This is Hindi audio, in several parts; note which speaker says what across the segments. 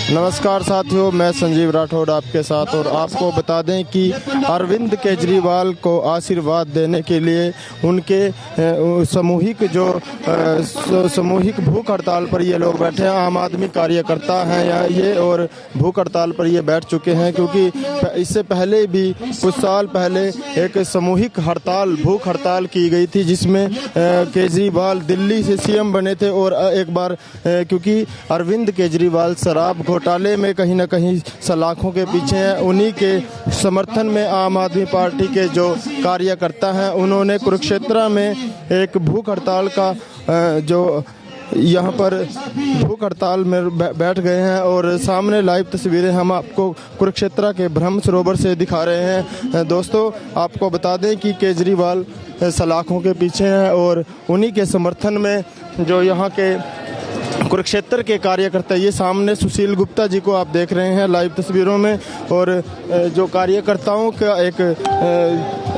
Speaker 1: नमस्कार साथियों, मैं संजीव राठौड़ आपके साथ। और आपको बता दें कि अरविंद केजरीवाल को आशीर्वाद देने के लिए उनके सामूहिक भूख हड़ताल पर ये लोग बैठे हैं। आम आदमी कार्यकर्ता हैं या ये, और भूख हड़ताल पर ये बैठ चुके हैं क्योंकि इससे पहले भी कुछ साल पहले एक सामूहिक भूख हड़ताल की गई थी जिसमें केजरीवाल दिल्ली से सीएम बने थे। और एक बार क्योंकि अरविंद केजरीवाल शराब घोटाले में कहीं ना कहीं सलाखों के पीछे हैं, उन्हीं के समर्थन में आम आदमी पार्टी के जो कार्यकर्ता हैं उन्होंने कुरुक्षेत्र में एक भूख हड़ताल का जो यहाँ पर भूख हड़ताल में बैठ गए हैं। और सामने लाइव तस्वीरें हम आपको कुरुक्षेत्र के ब्रह्म सरोवर से दिखा रहे हैं। दोस्तों, आपको बता दें कि केजरीवाल सलाखों के पीछे हैं और उन्हीं के समर्थन में जो यहाँ के कुरुक्षेत्र के कार्यकर्ता, ये सामने सुशील गुप्ता जी को आप देख रहे हैं लाइव तस्वीरों में। और जो कार्यकर्ताओं का एक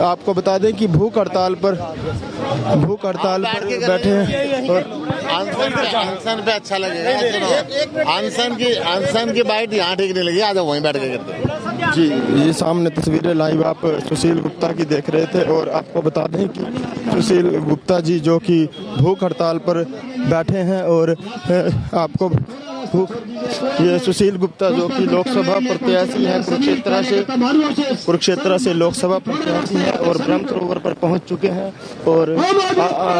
Speaker 1: आपको बता दें कि भूख हड़ताल पर बैठे हैं। और
Speaker 2: अनशन पे अच्छा लगेगा। अनशन की बाइट यहाँ ठीक नहीं लगी, आज वहीं बैठ के करते हैं।
Speaker 1: जी, ये सामने तस्वीरें लाइव आप सुशील गुप्ता की देख रहे थे। और आपको बता दें कि सुशील गुप्ता जी जो कि भूख हड़ताल पर बैठे हैं, और आपको ये सुशील गुप्ता जो कि लोकसभा प्रत्याशी हैं कुरुक्षेत्र से लोकसभा प्रत्याशी हैं और ब्रह्म सरोवर पर पहुंच चुके हैं। और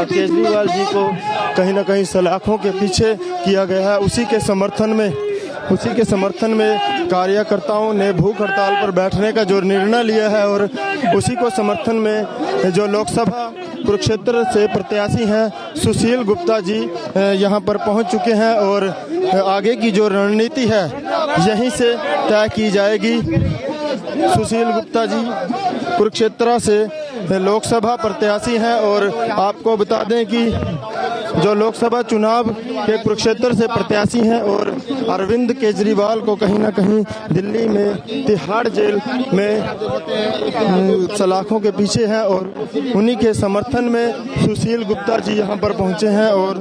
Speaker 1: केजरीवाल जी को कहीं ना कहीं सलाखों के पीछे किया गया है। उसी के समर्थन में कार्यकर्ताओं ने भूख हड़ताल पर बैठने का जो निर्णय लिया है, और उसी को समर्थन में जो लोकसभा कुरुक्षेत्र से प्रत्याशी हैं सुशील गुप्ता जी यहां पर पहुंच चुके हैं। और आगे की जो रणनीति है यहीं से तय की जाएगी। सुशील गुप्ता जी कुरुक्षेत्र से लोकसभा प्रत्याशी हैं। और आपको बता दें कि जो लोकसभा चुनाव के कुरुक्षेत्र से प्रत्याशी हैं और अरविंद केजरीवाल को कहीं ना कहीं दिल्ली में तिहाड़ जेल में सलाखों के पीछे हैं, और उन्हीं के समर्थन में सुशील गुप्ता जी यहां पर पहुंचे हैं। और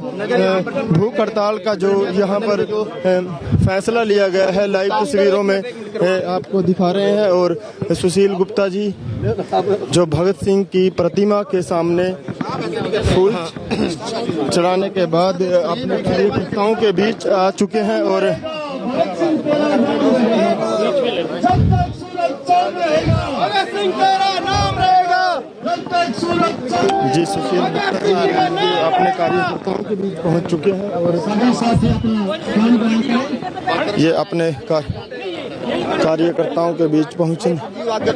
Speaker 1: भूख हड़ताल का जो यहां पर फैसला लिया गया है लाइव तस्वीरों में आपको दिखा रहे हैं। और सुशील गुप्ता जी जो भगत सिंह की प्रतिमा के सामने फूल चढ़ाने के बाद अपने कार्यकर्ताओं के बीच आ चुके हैं। और जी, सुशील गुप्ता जी अपने कार्यकर्ताओं के बीच पहुंच चुके हैं। और ये अपने कार्यकर्ताओं के बीच पहुंचने के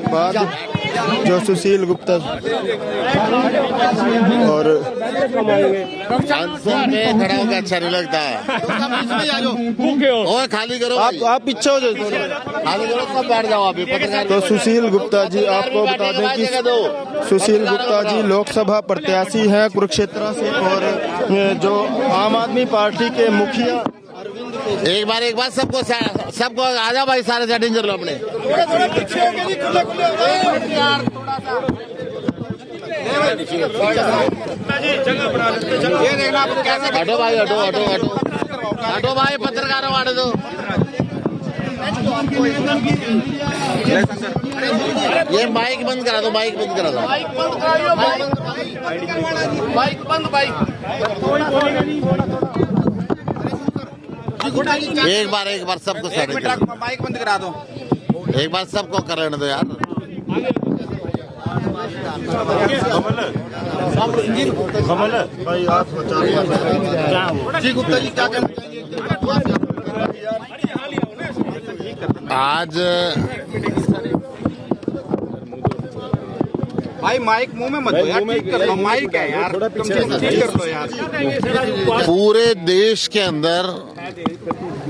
Speaker 1: बाद जो सुशील गुप्ता और
Speaker 2: खड़ा होकर अच्छा नहीं लगता है। खाली करो,
Speaker 1: आप पीछे हो जाओ,
Speaker 2: खाली करो, सब बैठ जाओ अभी।
Speaker 1: तो सुशील गुप्ता जी, आपको बता दें कि सुशील गुप्ता जी लोकसभा प्रत्याशी हैं कुरुक्षेत्र से, और जो आम आदमी पार्टी के मुखिया
Speaker 2: एक बार सबको आ जाओ भाई, सारे सेटिंग कर लो अपने। हटो भाई, हटो भाई, पत्रकारों हटो दो। ये माइक बंद करा दो, माइक बंद करा दो। एक बार सबको माइक बंद करा दो। एक बार सबको कर लेने दो यार।
Speaker 1: कमल भाई, आप
Speaker 2: जी गुप्ता जी क्या कहना आज
Speaker 3: भाई? माइक मुंह में मत दो यार, ठीक कर लो, माइक है यार, कम से कम ठीक कर लो यार।
Speaker 2: पूरे देश के अंदर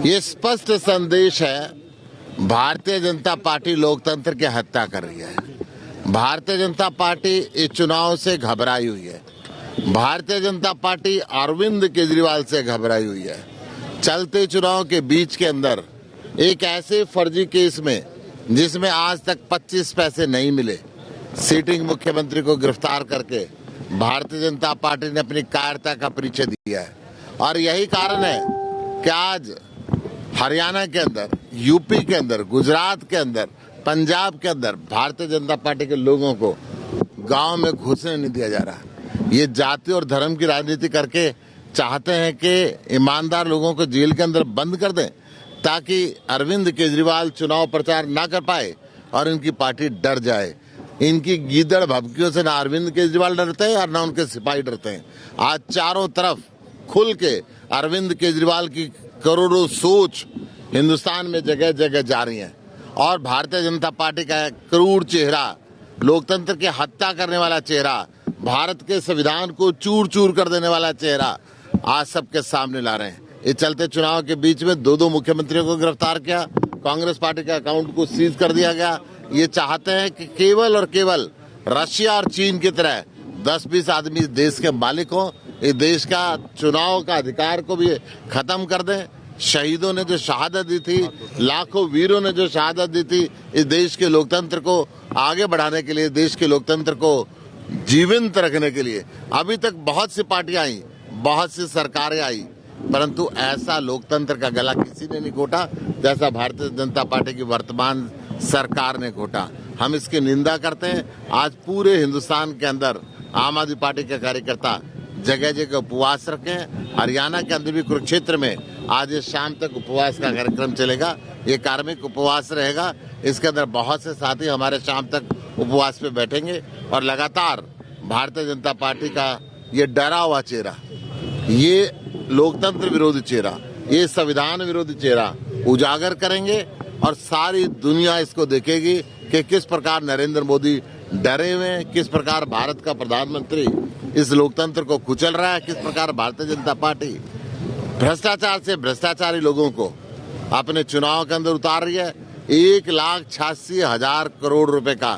Speaker 2: ये स्पष्ट संदेश है, भारतीय जनता पार्टी लोकतंत्र की हत्या कर रही है। भारतीय जनता पार्टी इस चुनाव से घबराई हुई है। भारतीय जनता पार्टी अरविंद केजरीवाल से घबराई हुई है। चलते चुनाव के बीच के अंदर एक ऐसे फर्जी केस में जिसमें आज तक 25 पैसे नहीं मिले, सिटिंग मुख्यमंत्री को गिरफ्तार करके भारतीय जनता पार्टी ने अपनी कायरता का परिचय दिया है। और यही कारण है कि आज हरियाणा के अंदर, यूपी के अंदर, गुजरात के अंदर, पंजाब के अंदर भारतीय जनता पार्टी के लोगों को गांव में घुसने नहीं दिया जा रहा। ये जाति और धर्म की राजनीति करके चाहते हैं कि ईमानदार लोगों को जेल के अंदर बंद कर दें ताकि अरविंद केजरीवाल चुनाव प्रचार ना कर पाए और इनकी पार्टी डर जाए। इनकी गीदड़ भभकियों से ना अरविंद केजरीवाल डरते हैं और ना उनके सिपाही डरते हैं। आज चारों तरफ खुल के अरविंद केजरीवाल की करोड़ों सोच हिंदुस्तान में जगह जगह जा रही है और भारतीय जनता पार्टी का क्रूर चेहरा, लोकतंत्र की हत्या करने वाला चेहरा, भारत के संविधान को चूर चूर कर देने वाला चेहरा आज सबके सामने ला रहे हैं। इस चलते चुनाव के बीच में दो मुख्यमंत्रियों को गिरफ्तार किया, कांग्रेस पार्टी के अकाउंट को सीज कर दिया गया। ये चाहते हैं कि केवल और केवल रशिया और चीन की तरह 10-20 आदमी इस देश के मालिक हों, इस देश का चुनाव का अधिकार को भी खत्म कर दें। शहीदों ने जो शहादत दी थी, लाखों वीरों ने जो शहादत दी थी इस देश के लोकतंत्र को आगे बढ़ाने के लिए, देश के लोकतंत्र को जीवंत रखने के लिए। अभी तक बहुत सी पार्टियां आई, बहुत सी सरकारें आई, परंतु ऐसा लोकतंत्र का गला किसी ने नहीं घोटा जैसा भारतीय जनता पार्टी की वर्तमान सरकार ने घोटा। हम इसकी निंदा करते हैं। आज पूरे हिंदुस्तान के अंदर आम आदमी पार्टी के कार्यकर्ता जगह जगह उपवास रखें। हरियाणा के अंदर भी कुरुक्षेत्र में आज इस शाम तक उपवास का कार्यक्रम चलेगा। ये कार्मिक उपवास रहेगा। इसके अंदर बहुत से साथी हमारे शाम तक उपवास पे बैठेंगे और लगातार भारतीय जनता पार्टी का ये डरा हुआ चेहरा, ये लोकतंत्र विरोधी चेहरा, ये संविधान विरोधी चेहरा उजागर करेंगे और सारी दुनिया इसको देखेगी कि किस प्रकार नरेंद्र मोदी डरे हुए हैं, किस प्रकार भारत का प्रधानमंत्री इस लोकतंत्र को कुचल रहा है, किस प्रकार भारतीय जनता पार्टी भ्रष्टाचार से भ्रष्टाचारी लोगों को अपने चुनाव के अंदर उतार रही है। 1,86,000 करोड़ रुपए का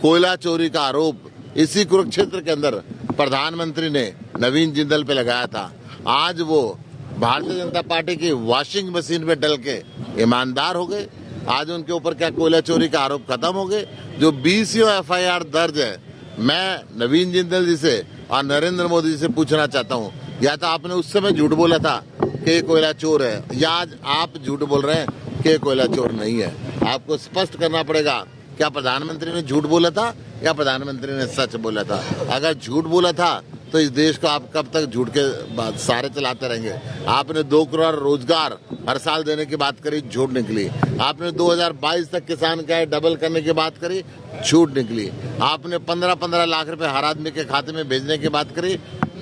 Speaker 2: कोयला चोरी का आरोप इसी कुरुक्षेत्र के अंदर प्रधानमंत्री ने नवीन जिंदल पे लगाया था। आज वो भारतीय जनता पार्टी की वॉशिंग मशीन में डल के ईमानदार हो गए। आज उनके ऊपर क्या कोयला चोरी का आरोप खत्म हो गए। जो 20 FIR दर्ज है, मैं नवीन जिंदल जी से और नरेंद्र मोदी जी से पूछना चाहता हूँ, या तो आपने उस समय झूठ बोला था कि कोयला चोर है, या आज आप झूठ बोल रहे हैं कि कोयला चोर नहीं है। आपको स्पष्ट करना पड़ेगा, क्या प्रधानमंत्री ने झूठ बोला था या प्रधानमंत्री ने सच बोला था। अगर झूठ बोला था तो इस देश को आप कब तक झूठ के सारे चलाते रहेंगे। आपने 2 करोड़ रोजगार हर साल देने की बात करी, झूठ निकली। आपने 2022 तक किसान का डबल करने की बात करी, झूठ निकली। आपने 15-15 लाख रुपए हर आदमी के खाते में भेजने की बात करी,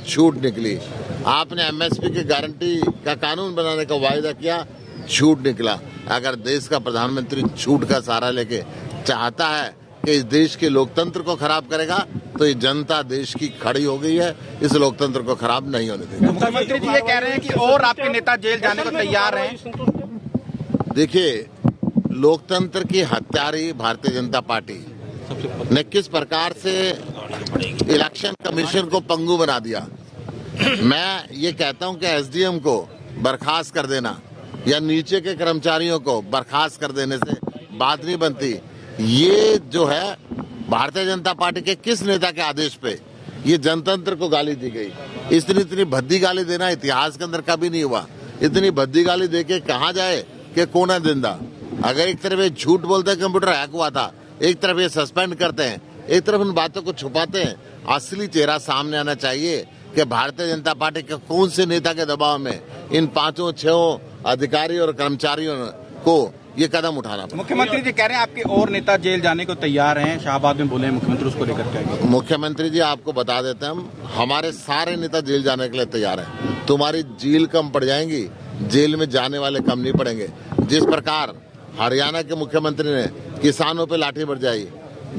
Speaker 2: झूठ निकली। आपने MSP की गारंटी का कानून बनाने का वायदा किया, झूठ निकला। अगर देश का प्रधानमंत्री झूठ का सहारा लेके चाहता है कि इस देश के लोकतंत्र को खराब करेगा, तो ये जनता देश की खड़ी हो गई है, इस लोकतंत्र को खराब नहीं होने देगी।
Speaker 3: मुख्यमंत्री जी ये कह रहे हैं कि और आपके नेता जेल जाने को तैयार हैं।
Speaker 2: देखिए, लोकतंत्र की हत्यारी भारतीय जनता पार्टी ने किस प्रकार से इलेक्शन कमीशन को पंगु बना दिया। मैं ये कहता हूं कि SDM को बर्खास्त कर देना या नीचे के कर्मचारियों को बर्खास्त कर देने से बात नहीं बनती। ये जो है भारतीय जनता पार्टी के किस नेता के आदेश पे ये जनतंत्र को गाली दी गई। इतनी भद्दी गाली देना इतिहास के अंदर कभी नहीं हुआ। इतनी भद्दी गाली देके कहा जाए कि कौन है जिंदा। अगर एक तरफ ये झूठ बोलते हैं कंप्यूटर हैक हुआ था, एक तरफ ये सस्पेंड करते हैं, एक तरफ उन बातों को छुपाते हैं, असली चेहरा सामने आना चाहिए कि भारतीय जनता पार्टी के कौन से नेता के दबाव में इन 5-6 अधिकारी और कर्मचारियों को ये कदम उठाना पड़ा।
Speaker 3: मुख्यमंत्री जी कह रहे हैं आपके और नेता जेल जाने को तैयार हैं, शाहबाद में बोले हैं मुख्यमंत्री, उसको लेकर के आएंगे।
Speaker 2: मुख्यमंत्री जी आपको बता देते हैं, हमारे सारे नेता जेल जाने के लिए तैयार हैं। तुम्हारी जेल कम पड़ जाएंगी, जेल में जाने वाले कम नहीं पड़ेंगे। जिस प्रकार हरियाणा के मुख्यमंत्री ने किसानों पे लाठी बरसाई,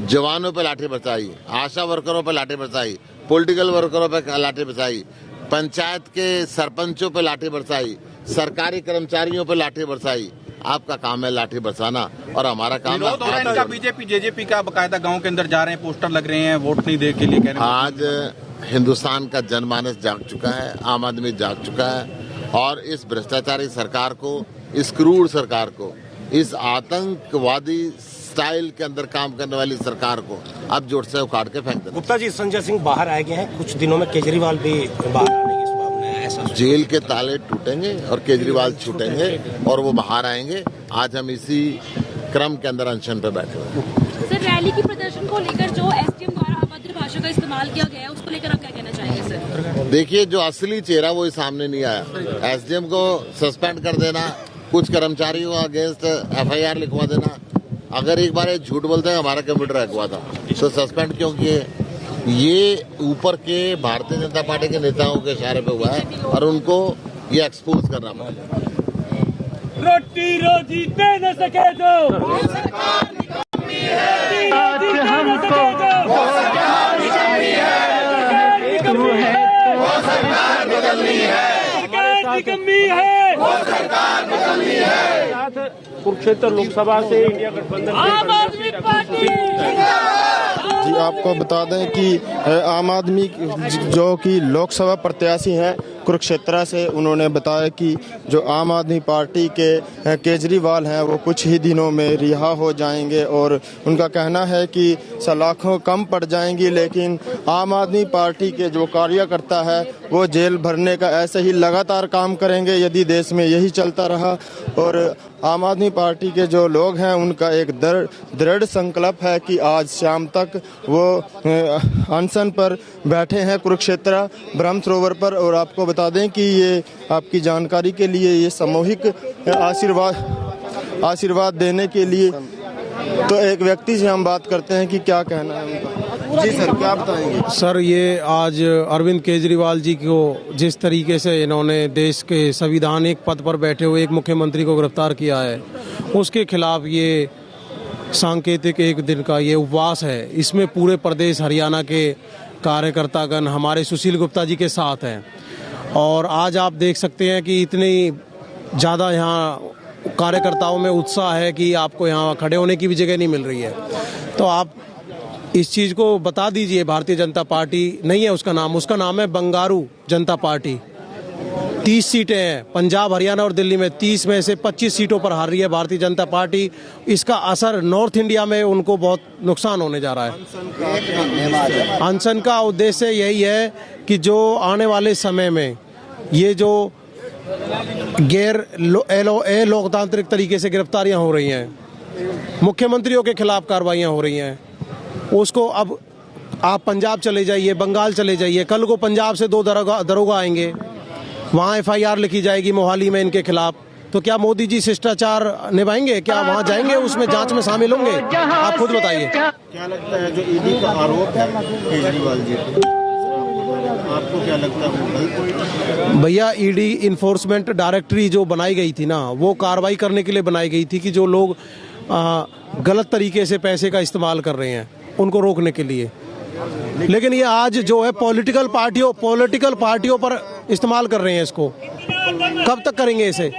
Speaker 2: जवानों पे लाठी बरसाई, आशा वर्करों पे लाठी बरसाई, पॉलिटिकल वर्करों पे लाठी बरसाई, पंचायत के सरपंचों पे लाठी बरसाई, सरकारी कर्मचारियों पे लाठी बरसाई। आपका काम है लाठी बरसाना और हमारा काम है।
Speaker 3: इनका बीजेपी जेजेपी का बकायदा गांव के अंदर जा रहे हैं, पोस्टर लग रहे हैं, वोट नहीं दे के लिए कह रहे हैं।
Speaker 2: आज हिंदुस्तान का जनमानस जाग चुका है, आम आदमी जाग चुका है और इस भ्रष्टाचारी सरकार को, इस क्रूर सरकार को, इस आतंकवादी स्टाइल के अंदर काम करने वाली सरकार को अब जोर से उखाड़ के फेंक देना।
Speaker 4: गुप्ता जी, संजय सिंह बाहर आए गए हैं, कुछ दिनों में केजरीवाल भी बाहर आने की संभावना है, ऐसा
Speaker 2: जेल के ताले टूटेंगे और केजरीवाल छूटेंगे और वो बाहर आएंगे। आज हम इसी क्रम के अंदर अनशन पे बैठे हुए हैं।
Speaker 4: सर, रैली की प्रदर्शन को लेकर जो एसडीएम द्वारा अभद्र भाषा का इस्तेमाल किया गया है, उसको लेकर आप क्या कहना चाहेंगे सर?
Speaker 2: देखिए, जो असली चेहरा वो सामने नहीं आया। एसडीएम को सस्पेंड कर देना, कुछ कर्मचारियों को अगेंस्ट एफआईआर लिखवा देना। अगर एक बार झूठ बोलते हैं हमारा कंप्यूटर हैक हुआ था तो सस्पेंड क्यों किए? ये ऊपर के भारतीय जनता पार्टी के नेताओं के इशारे पे हुआ है और उनको ये एक्सपोज करना पड़ेगा।
Speaker 5: रोटी रोजी दे न सके तो आज हमको सरकार बदलनी है। कुरुक्षेत्र लोकसभा से इंडिया गठबंधन आम आदमी पार्टी।
Speaker 1: जी, आपको बता दें कि आम आदमी जो कि लोकसभा प्रत्याशी हैं कुरुक्षेत्र से, उन्होंने बताया कि जो आम आदमी पार्टी के केजरीवाल हैं वो कुछ ही दिनों में रिहा हो जाएंगे और उनका कहना है कि सलाखों कम पड़ जाएंगी, लेकिन आम आदमी पार्टी के जो कार्यकर्ता है वो जेल भरने का ऐसे ही लगातार काम करेंगे यदि देश में यही चलता रहा। और आम आदमी पार्टी के जो लोग हैं उनका एक दृढ़ संकल्प है कि आज शाम तक वो अनशन पर बैठे हैं कुरुक्षेत्र ब्रह्म सरोवर पर। और आपको बता दें कि ये आपकी जानकारी के लिए ये सामूहिक आशीर्वाद देने के लिए, तो एक व्यक्ति से हम बात करते हैं कि क्या कहना है उनका। जी सर, क्या बताएंगे?
Speaker 6: सर, ये आज अरविंद केजरीवाल जी को जिस तरीके से इन्होंने देश के संविधानिक पद पर बैठे हुए एक मुख्यमंत्री को गिरफ्तार किया है, उसके खिलाफ ये सांकेतिक एक दिन का ये उपवास है। इसमें पूरे प्रदेश हरियाणा के कार्यकर्तागण हमारे सुशील गुप्ता जी के साथ हैं और आज आप देख सकते हैं कि इतनी ज़्यादा यहाँ कार्यकर्ताओं में उत्साह है कि आपको यहाँ खड़े होने की भी जगह नहीं मिल रही है। तो आप इस चीज़ को बता दीजिए। भारतीय जनता पार्टी नहीं है उसका नाम है बंगारू जनता पार्टी। 30 सीटें हैं पंजाब, हरियाणा और दिल्ली में। 30 में से 25 सीटों पर हार रही है भारतीय जनता पार्टी। इसका असर नॉर्थ इंडिया में उनको बहुत नुकसान होने जा रहा है। अनशन का उद्देश्य यही है कि जो आने वाले समय में ये जो लोकतांत्रिक तरीके से गिरफ्तारियां हो रही हैं, मुख्यमंत्रियों के खिलाफ कार्रवाइयां हो रही हैं, उसको अब आप पंजाब चले जाइए, बंगाल चले जाइए, कल को पंजाब से 2 दरोगा आएंगे, वहाँ एफआईआर लिखी जाएगी मोहाली में इनके खिलाफ। तो क्या मोदी जी शिष्टाचार निभाएंगे? क्या वहाँ जाएंगे, उसमें जांच में शामिल होंगे? आप खुद बताइए।
Speaker 1: क्या लगता है जो ईडी का आरोप है केजरीवाल जी को, आपको क्या लगता है?
Speaker 6: भैया, ईडी इन्फोर्समेंट डायरेक्टरी जो बनाई गई थी ना, वो कार्रवाई करने के लिए बनाई गई थी कि जो लोग गलत तरीके से पैसे का इस्तेमाल कर रहे हैं उनको रोकने के लिए। लेकिन ये आज जो है पॉलिटिकल पार्टियों पर इस्तेमाल कर रहे हैं इसको। कब तक करेंगे इसे?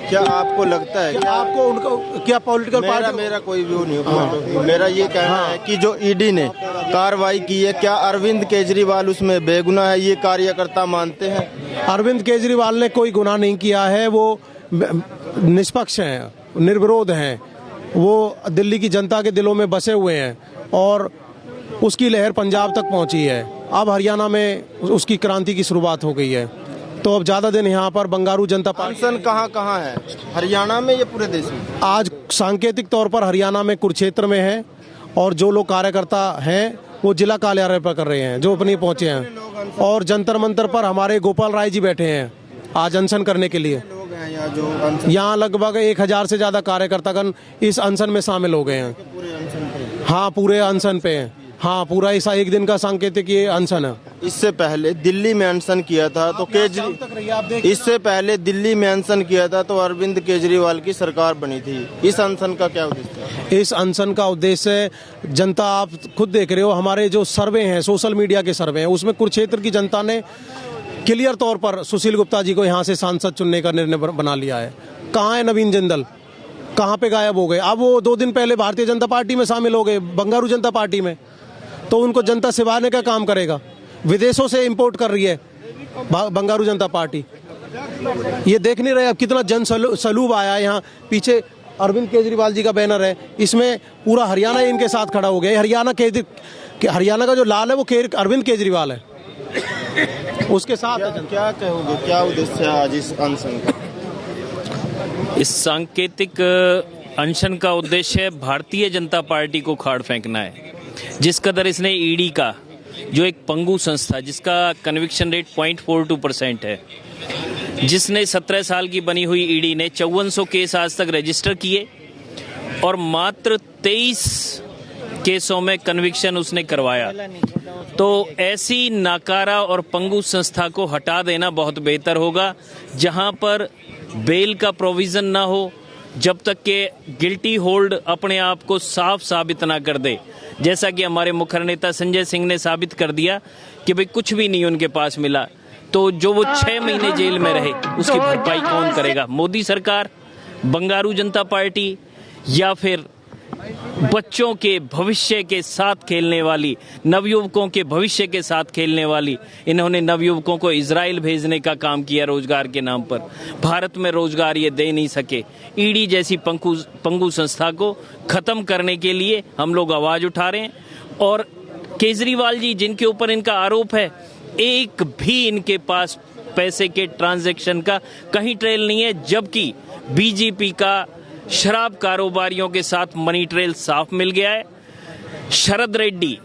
Speaker 1: क्या आपको लगता है
Speaker 6: क्या आपको उनको क्या पॉलिटिकल पार्टी?
Speaker 1: मेरा कोई व्यू नहीं। मेरा ये कहना है कि जो ईडी ने कार्रवाई की है, क्या अरविंद केजरीवाल उसमें बेगुनाह है, ये कार्यकर्ता मानते हैं?
Speaker 6: अरविंद केजरीवाल ने कोई गुनाह नहीं किया है। वो निष्पक्ष हैं, निर्विरोध हैं। वो दिल्ली की जनता के दिलों में बसे हुए हैं और उसकी लहर पंजाब तक पहुंची है। अब हरियाणा में उसकी क्रांति की शुरुआत हो गई है। तो अब ज्यादा दिन यहाँ पर बंगारू जनता पार्टी
Speaker 1: अनशन कहाँ है? हरियाणा में या पूरे देश में?
Speaker 6: आज सांकेतिक तौर पर हरियाणा में कुरुक्षेत्र में है और जो लोग कार्यकर्ता हैं वो जिला कार्यालय पर कर रहे हैं, जो अपनी पहुंचे हैं। और जंतर मंतर पर हमारे गोपाल राय जी बैठे हैं आज अनशन करने के लिए। यहाँ लगभग 1000 से ज्यादा कार्यकर्तागण इस अनशन में शामिल हो गए हैं। हाँ, पूरे अनशन पे हैं। हाँ, पूरा ऐसा एक दिन का सांकेतिक ये अनशन है।
Speaker 1: इससे पहले दिल्ली में अनशन किया था तो अरविंद केजरीवाल की सरकार बनी थी। इस अनशन का क्या उद्देश्य है?
Speaker 6: इस अनशन का उद्देश्य जनता, आप खुद देख रहे हो, हमारे जो सर्वे हैं, सोशल मीडिया के सर्वे हैं, उसमें कुरुक्षेत्र की जनता ने क्लियर तौर पर सुशील गुप्ता जी को यहाँ से सांसद चुनने का निर्णय बना लिया है। कहाँ है नवीन जिंदल? कहाँ पे गायब हो गए? अब वो 2 दिन पहले भारतीय जनता पार्टी में शामिल हो गए, बंगारू जनता पार्टी में। तो उनको जनता सिवाने का काम करेगा। विदेशों से इंपोर्ट कर रही है बंगारू जनता पार्टी। ये देख नहीं रहे अब कितना जन सलूब आया है। यहाँ पीछे अरविंद केजरीवाल जी का बैनर है, इसमें पूरा हरियाणा इनके साथ खड़ा हो गया है। हरियाणा का जो लाल है वो अरविंद केजरीवाल है। उसके साथ
Speaker 1: क्या कहोगे, क्या उद्देश्य है आज इस अनशन का?
Speaker 7: इस सांकेतिक अनशन का उद्देश्य भारतीय जनता पार्टी को खाड़ फेंकना है। जिस कदर इसने ईडी का, जो एक पंगु संस्था जिसका कन्विक्शन रेट 0.42% है, जिसने 17 साल की बनी हुई ईडी ने 5400 केस आज तक रजिस्टर किए और मात्र 23 केसों में कन्विक्शन उसने करवाया, तो ऐसी नाकारा और पंगु संस्था को हटा देना बहुत बेहतर होगा। जहां पर बेल का प्रोविजन ना हो, जब तक के गिल्टी होल्ड अपने आप को साफ साबित ना कर दे, जैसा कि हमारे मुखर नेता संजय सिंह ने साबित कर दिया कि भाई कुछ भी नहीं उनके पास मिला, तो जो वो 6 महीने जेल में रहे उसकी भरपाई कौन करेगा? मोदी सरकार, बंगारू जनता पार्टी, या फिर बच्चों के भविष्य के साथ खेलने वाली, नवयुवकों के भविष्य के साथ खेलने वाली? इन्होंने नवयुवकों को इजराइल भेजने का काम किया रोजगार के नाम पर। भारत में रोजगार ये दे नहीं सके। ईडी जैसी पंगु संस्था को खत्म करने के लिए हम लोग आवाज उठा रहे हैं। और केजरीवाल जी, जिनके ऊपर इनका आरोप है, एक भी इनके पास पैसे के ट्रांजैक्शन का कहीं ट्रेल नहीं है, जबकि बीजेपी का शराब कारोबारियों के साथ मनी ट्रेल साफ मिल गया है। शरद रेड्डी,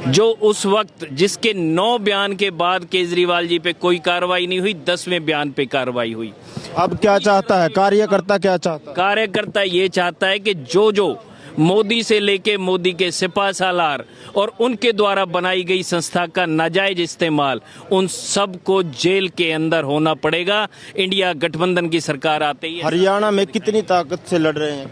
Speaker 7: जो उस वक्त जिसके 9 बयान के बाद केजरीवाल जी पे कोई कार्रवाई नहीं हुई, 10वें बयान पे कार्रवाई हुई।
Speaker 1: अब क्या चाहता है कार्यकर्ता, क्या चाहता है?
Speaker 7: कार्यकर्ता ये चाहता है कि जो मोदी से लेके मोदी के सिपा सालार और उनके द्वारा बनाई गई संस्था का नाजायज इस्तेमाल, उन सब को जेल के अंदर होना पड़ेगा। इंडिया गठबंधन की सरकार आते ही।
Speaker 1: हरियाणा में कितनी ताकत से लड़ रहे हैं?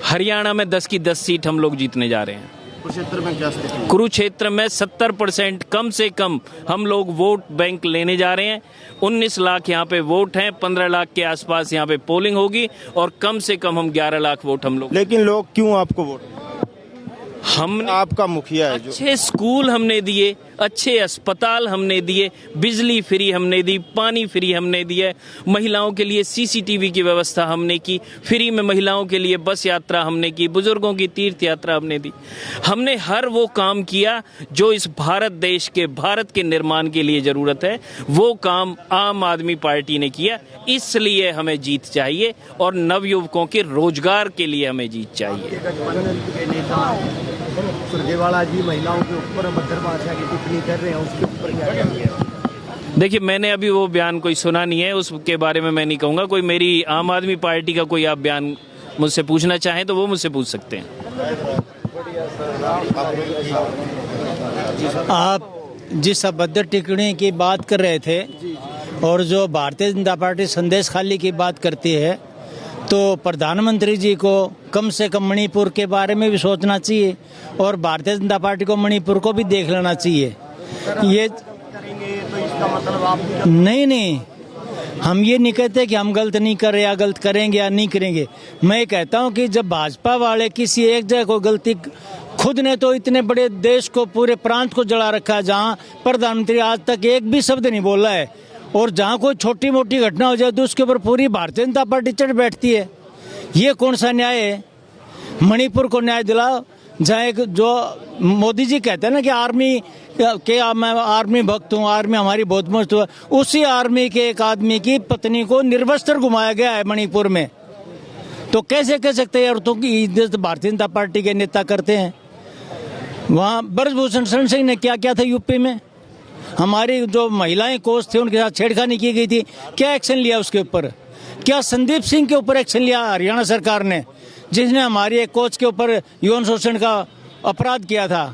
Speaker 7: हरियाणा में 10 की 10 सीट हम लोग जीतने जा रहे हैं।
Speaker 1: कुरुक्षेत्र में क्या स्थिति है?
Speaker 7: कुरुक्षेत्र में 70% कम से कम हम लोग वोट बैंक लेने जा रहे हैं। 19 लाख यहाँ पे वोट हैं, 15 लाख के आसपास यहाँ पे पोलिंग होगी और कम से कम हम 11 लाख वोट हम लोग।
Speaker 1: लेकिन लोग क्यों आपको वोट?
Speaker 7: हमने
Speaker 1: आपका मुखिया है जो।
Speaker 7: अच्छे स्कूल हमने दिए, अच्छे अस्पताल हमने दिए, बिजली फ्री हमने दी, पानी फ्री हमने दिया, महिलाओं के लिए सीसीटीवी की व्यवस्था हमने की, फ्री में महिलाओं के लिए बस यात्रा हमने की, बुजुर्गों की तीर्थ यात्रा हमने दी। हमने हर वो काम किया जो इस भारत देश के, भारत के निर्माण के लिए जरूरत है, वो काम आम आदमी पार्टी ने किया। इसलिए हमें जीत चाहिए और नवयुवकों के रोजगार के लिए हमें जीत चाहिए।
Speaker 8: सुरजेवाला जी महिलाओं के ऊपर अभद्र भाषा की टिप्पणी कर रहे हैं, उसके ऊपर क्या कहेंगे?
Speaker 7: देखिए, मैंने अभी वो बयान कोई सुना नहीं है, उसके बारे में मैं नहीं कहूँगा। कोई मेरी आम आदमी पार्टी का कोई आप बयान मुझसे पूछना चाहें तो वो मुझसे पूछ सकते हैं।
Speaker 8: आप जिस अभद्र टिप्पणी की बात कर रहे थे और जो भारतीय जनता पार्टी संदेश खाली की बात करती है, तो प्रधानमंत्री जी को कम से कम मणिपुर के बारे में भी सोचना चाहिए और भारतीय जनता पार्टी को मणिपुर को भी देख लेना चाहिए। ये नहीं, हम ये नहीं कहते कि हम गलत नहीं कर रहे या गलत करेंगे या नहीं करेंगे। मैं कहता हूँ कि जब भाजपा वाले किसी एक जगह को गलती, खुद ने तो इतने बड़े देश को, पूरे प्रांत को जला रखा है, जहाँ प्रधानमंत्री आज तक एक भी शब्द नहीं बोला है, और जहाँ कोई छोटी मोटी घटना हो जाए तो उसके ऊपर पूरी भारतीय जनता पार्टी चढ़ बैठती है। ये कौन सा न्याय है? मणिपुर को न्याय दिलाओ, जहाँ एक जो मोदी जी कहते हैं ना कि आर्मी के, मैं आर्मी भक्त हूँ, आर्मी हमारी बहुत मस्त हुआ, उसी आर्मी के एक आदमी की पत्नी को निर्वस्त्र घुमाया गया है मणिपुर में। तो कैसे कह सकते हैं औरतों की इज्जत भारतीय जनता पार्टी के नेता करते हैं? वहाँ ब्रजभूषण शरण सिंह ने क्या किया था यूपी में? हमारी जो महिलाएं कोच थे उनके साथ छेड़खानी की गई थी, क्या एक्शन लिया उसके ऊपर? क्या संदीप सिंह के ऊपर एक्शन लिया हरियाणा सरकार ने, जिसने हमारी एक कोच के ऊपर यौन शोषण का अपराध किया था?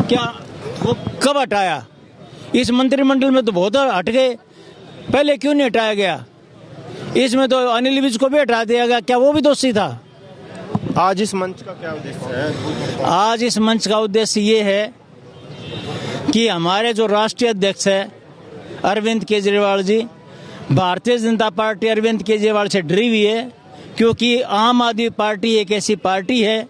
Speaker 8: क्या वो कब हटाया? इस मंत्रिमंडल में तो बहुत हट गए, पहले क्यों नहीं हटाया गया? इसमें तो अनिल विज को भी हटा दिया गया, क्या वो भी दोषी था?
Speaker 1: आज इस मंच का क्या उद्देश्य है?
Speaker 8: आज इस मंच का उद्देश्य ये है कि हमारे जो राष्ट्रीय अध्यक्ष है अरविंद केजरीवाल जी, भारतीय जनता पार्टी अरविंद केजरीवाल से डरी हुई है, क्योंकि आम आदमी पार्टी एक ऐसी पार्टी है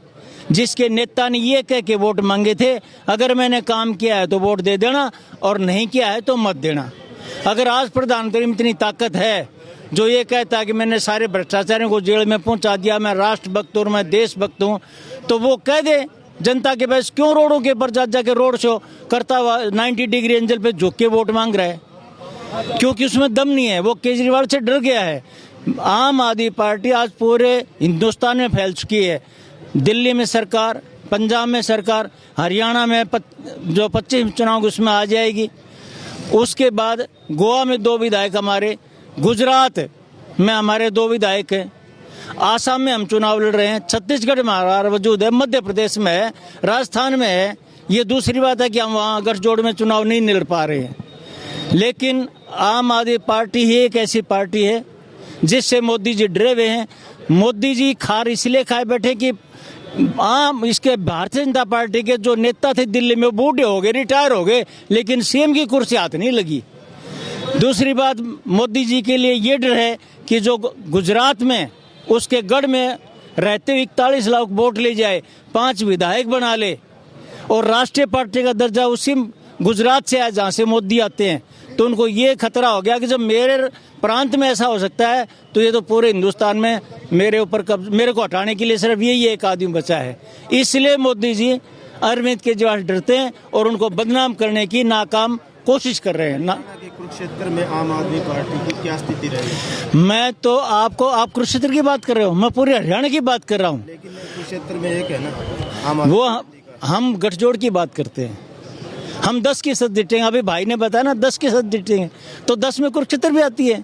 Speaker 8: जिसके नेता ने ये कह के वोट मांगे थे, अगर मैंने काम किया है तो वोट दे देना और नहीं किया है तो मत देना। अगर आज प्रधानमंत्री में इतनी ताकत है जो ये कहता है कि मैंने सारे भ्रष्टाचारियों को जेल में पहुंचा दिया, मैं राष्ट्रभक्त और मैं देशभक्त हूँ, तो वो कह दे जनता के पास क्यों रोडों के ऊपर जा जाके रोड शो करता हुआ 90 डिग्री एंगल पे झुक के वोट मांग रहा है? क्योंकि उसमें दम नहीं है, वो केजरीवाल से डर गया है। आम आदमी पार्टी आज पूरे हिंदुस्तान में फैल चुकी है। दिल्ली में सरकार, पंजाब में सरकार, हरियाणा में जो 25 चुनाव उसमें आ जाएगी। उसके बाद गोवा में 2 विधायक हमारे, गुजरात में हमारे 2 विधायक हैं, आसाम में हम चुनाव लड़ रहे हैं, छत्तीसगढ़ में हमारा वजूद है, मध्य प्रदेश में है, राजस्थान में है। ये दूसरी बात है कि हम वहाँ गठजोड़ में चुनाव नहीं लड़ पा रहे हैं। लेकिन आम आदमी पार्टी ही एक ऐसी पार्टी है जिससे मोदी जी डरे हुए हैं। मोदी जी खार इसलिए खाए बैठे कि इसके भारतीय जनता पार्टी के जो नेता थे दिल्ली में, बूढ़े हो गए, रिटायर हो गए, लेकिन सीएम की कुर्सी हाथ नहीं लगी। दूसरी बात, मोदी जी के लिए ये डर है कि जो गुजरात में उसके गढ़ में रहते हुए 41 लाख वोट ले जाए, 5 विधायक बना ले और राष्ट्रीय पार्टी का दर्जा उसी गुजरात से है जहाँ से मोदी आते हैं, तो उनको ये खतरा हो गया कि जब मेरे प्रांत में ऐसा हो सकता है तो ये तो पूरे हिंदुस्तान में मेरे को हटाने के लिए सिर्फ यही एक आदमी बचा है। इसलिए मोदी जी अरविंद केजरीवाल डरते हैं और उनको बदनाम करने की नाकाम कोशिश कर रहे हैं ना।
Speaker 1: कुरुक्षेत्र में आम आदमी पार्टी की क्या स्थिति रहेगी?
Speaker 8: मैं तो आप कुरुक्षेत्र की बात कर रहे हो, मैं पूरे हरियाणा की बात कर रहा हूँ।
Speaker 1: लेकिन कुरुक्षेत्र में एक है ना,
Speaker 8: वो हम गठजोड़ की बात करते हैं। हम 10% जीतेंगे, अभी भाई ने बताया ना 10% जीतेंगे, तो 10 में कुरुक्षेत्र भी आती है।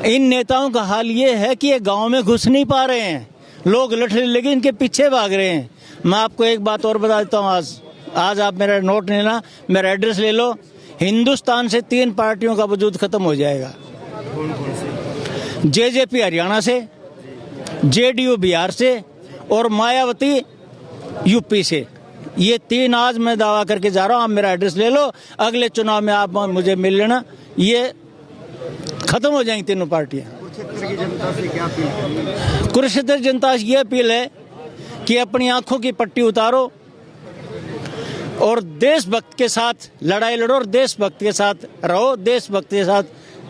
Speaker 8: इन नेताओं का हाल ये है कि ये गांव में घुस नहीं पा रहे हैं, लोग लठे लेके इनके पीछे भाग रहे हैं। मैं आपको एक बात और बता देता हूँ, आज आप मेरा नोट लेना, मेरा एड्रेस ले लो। हिंदुस्तान से 3 पार्टियों का वजूद खत्म हो जाएगा। जेजेपी हरियाणा से, जेडीयू बिहार से और मायावती यूपी से। ये 3 आज मैं दावा करके जा रहा हूँ, आप मेरा एड्रेस ले लो, अगले चुनाव में आप मुझे मिल लेना, ये खत्म हो जाएंगी तीनों पार्टियां।
Speaker 1: कुरुक्षेत्र की जनता से क्या अपील करेंगे?
Speaker 8: कुरुक्षेत्र जनता से ये अपील है कि अपनी आंखों की पट्टी उतारो और देशभक्त के साथ लड़ाई लड़ो और देशभक्त के साथ रहो, देशभक्त के साथ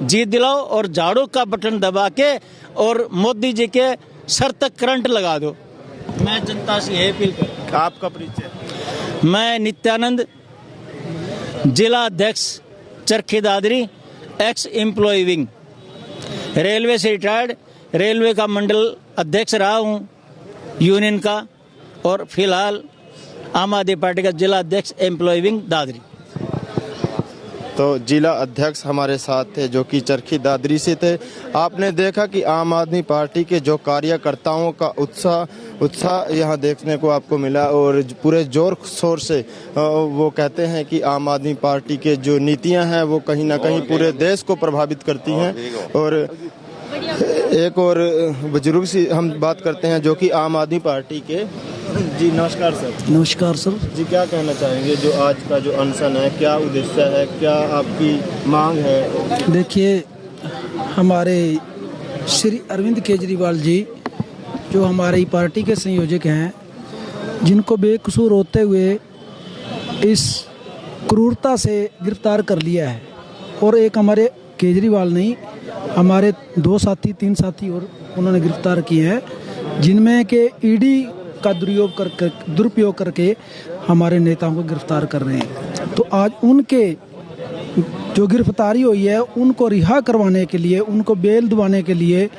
Speaker 8: जीत दिलाओ और झाड़ू का बटन दबा के और मोदी जी के सर तक करंट लगा दो। मैं जनता से यही अपील करता हूं।
Speaker 1: आपका परिचय?
Speaker 8: मैं नित्यानंद, जिला अध्यक्ष Charkhi Dadri, ex employ wing, railway से रिटायर्ड, रेलवे का मंडल अध्यक्ष रहा हूं यूनियन का, और फिलहाल आम आदमी पार्टी का जिला अध्यक्ष एम्प्लॉय विंग दादरी।
Speaker 1: तो जिला अध्यक्ष हमारे साथ थे जो कि चरखी दादरी से थे। आपने देखा कि आम आदमी पार्टी के जो कार्यकर्ताओं का उत्साह यहाँ देखने को आपको मिला और पूरे जोर शोर से वो कहते हैं कि आम आदमी पार्टी के जो नीतियाँ हैं वो कहीं ना कहीं पूरे देश को प्रभावित करती हैं। और एक और बुजुर्ग से हम बात करते हैं जो कि आम आदमी पार्टी के। जी नमस्कार सर।
Speaker 9: नमस्कार सर।
Speaker 1: जी क्या कहना चाहेंगे, जो आज का जो अनशन है, क्या उद्देश्य है, क्या आपकी मांग है?
Speaker 9: देखिए, हमारे श्री अरविंद केजरीवाल जी जो हमारी पार्टी के संयोजक हैं, जिनको बेकसूर होते हुए इस क्रूरता से गिरफ्तार कर लिया है, और एक हमारे केजरीवाल नहीं, हमारे 2 साथी 3 साथी और उन्होंने गिरफ्तार किए हैं, जिनमें के ईडी का दुरुपयोग करके हमारे नेताओं को गिरफ्तार कर रहे हैं। तो आज उनके जो गिरफ्तारी हुई है उनको रिहा करवाने के लिए, उनको बेल दिवाने के लिए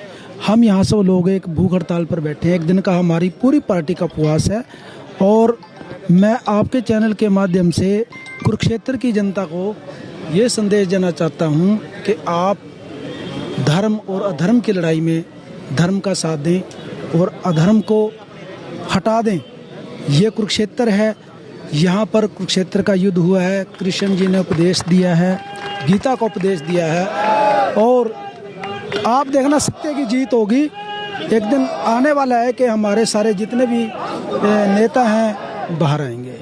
Speaker 9: हम यहाँ सब लोग एक भूख हड़ताल पर बैठे हैं। 1 दिन का हमारी पूरी पार्टी का उपवास है। और मैं आपके चैनल के माध्यम से कुरुक्षेत्र की जनता को ये संदेश देना चाहता हूँ कि आप धर्म और अधर्म की लड़ाई में धर्म का साथ दें और अधर्म को हटा दें। ये कुरुक्षेत्र है, यहाँ पर कुरुक्षेत्र का युद्ध हुआ है, कृष्ण जी ने उपदेश दिया है, गीता का उपदेश दिया है, और आप देखना सत्य की जीत होगी। एक दिन आने वाला है कि हमारे सारे जितने भी नेता हैं बाहर आएंगे।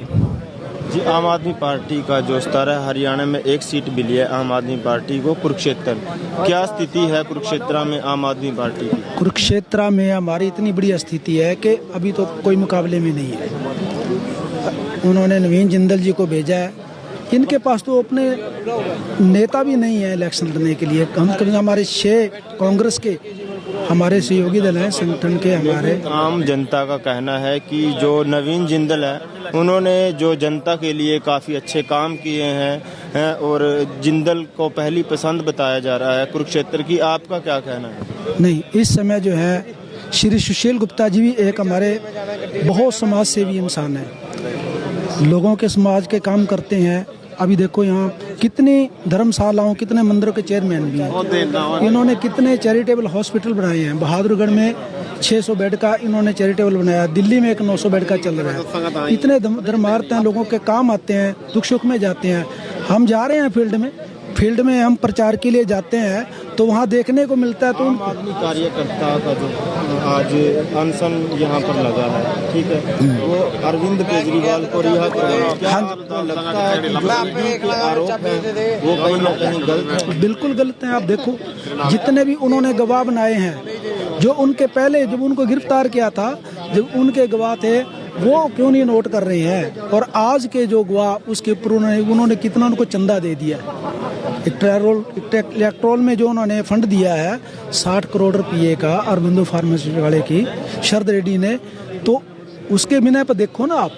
Speaker 1: जी आम आदमी पार्टी का जो स्तर है, हरियाणा में 1 सीट मिली है आम आदमी पार्टी को कुरुक्षेत्र। क्या स्थिति है कुरुक्षेत्र में आम आदमी पार्टी की?
Speaker 9: कुरुक्षेत्र में हमारी इतनी बड़ी स्थिति है कि अभी तो कोई मुकाबले में नहीं है। उन्होंने नवीन जिंदल जी को भेजा है इनके पास तो अपने नेता भी नहीं है इलेक्शन लड़ने के लिए। हम कभी हमारे 6 कांग्रेस के हमारे सहयोगी दल हैं संगठन के हमारे।
Speaker 1: आम जनता का कहना है कि जो नवीन जिंदल है उन्होंने जो जनता के लिए काफ़ी अच्छे काम किए हैं और जिंदल को पहली पसंद बताया जा रहा है कुरुक्षेत्र की। आपका क्या कहना है?
Speaker 9: नहीं, इस समय जो है श्री सुशील गुप्ता जी भी एक हमारे बहुत समाज सेवी इंसान है, लोगों के समाज के काम करते हैं। अभी देखो यहाँ कितनी धर्मशालाओं, कितने मंदिरों के चेयरमैन भी हैं। इन्होंने कितने चैरिटेबल हॉस्पिटल बनाए हैं। बहादुरगढ़ में 600 बेड का इन्होंने चैरिटेबल बनाया, दिल्ली में एक 900 बेड का चल रहा है। इतने धर्मार्थ हैं, लोगों के काम आते हैं, दुख सुख में जाते हैं। हम जा रहे हैं फील्ड में हम प्रचार के लिए जाते हैं तो वहाँ देखने को मिलता है। तो
Speaker 1: आम आदमी कार्यकर्ता का जो आज अनशन यहाँ पर लगा है, ठीक है, वो अरविंद केजरीवाल को रिहा करवाना, क्या आपको लगता है कि जो ईडी के आरोप हैं वो कहीं ना कहीं गलत है?
Speaker 9: बिल्कुल गलत है। आप देखो जितने भी उन्होंने गवाह बनाए हैं, जो उनके पहले जब उनको गिरफ्तार किया था, जब उनके गवाह थे वो क्यों नहीं नोट कर रहे हैं? और आज के जो गवाह उसके ऊपर उन्होंने कितना उनको चंदा दे दिया। इलेक्ट्रोल में जो उन्होंने फंड दिया है 60 करोड़ रुपये का अरविंदो फार्मेसी वाले की शरद रेड्डी ने, तो उसके बिना पर देखो ना आप